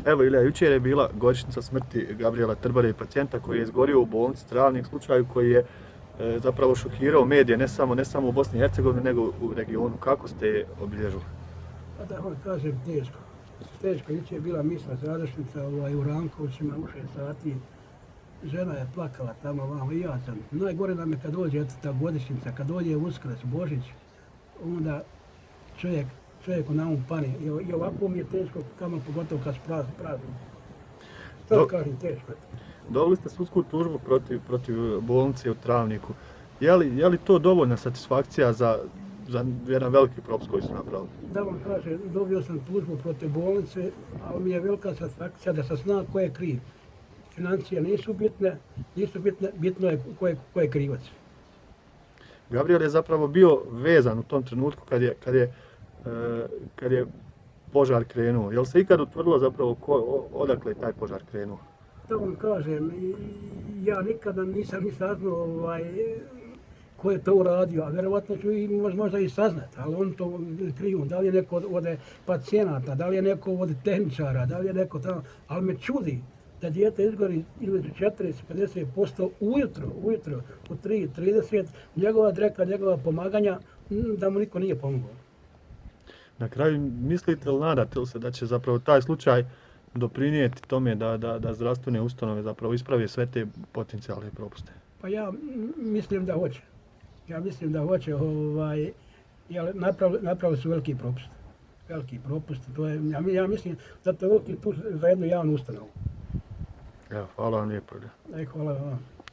Evo Ilija, jučer je bila godišnjica smrti Gabrijela Trbare, pacijenta koji je izgorio u bolnici, Travnik, slučaju koji je zapravo šokirao medije, ne samo u Bosni i Hercegovini, nego u regionu. Kako ste je obilježili? Pa da vam kažem, teško. Teško, jučer je bila misla završnica u Rankovcima u 6 sati. Žena je plakala tamo vamo i ja sam. Najgore nam je kad dođe ta godišnjica, kad dođe Uskrs, Božić, onda čovjeku na pani. I ovako mi je teško, kamo pogotovo kad su prazni. To kažem, teško je. Dobili ste sudsku tužbu protiv bolnice u Travniku. Je li to dovoljna satisfakcija za jedan veliki propust koji su napravili? Da vam kažem, dobio sam tužbu protiv bolnice, ali mi je velika satisfakcija da sam zna ko je kriv. Financije nisu bitne, bitno je ko je krivac. Gabriel je zapravo bio vezan u tom trenutku kad je požar krenuo. Je li se ikad utvrdilo zapravo odakle je taj požar krenuo? Da vam kažem, ja nikada nisam ni saznao ko je to uradio, a vjerovatno ću i možda i saznat, ali on to kriju. Da li je neko od pacijenata, da li je neko od tehničara, da li je neko tamo, ali me čudi da dijete izgori između 40-50% ujutro, u 3:30, njegova dreka, njegova pomaganja, da mu niko nije pomogao. Na kraju, mislite li, nadate li se da će zapravo taj slučaj doprinijeti tome da zdravstvene ustanove zapravo isprave sve te potencijalne propuste? Pa ja mislim da hoće. Jer napravili su veliki propust. Veliki propust, ja mislim da to je veliki propust za jednu javnu ustanovu. Evo, hvala vam lijepo. Hvala vam.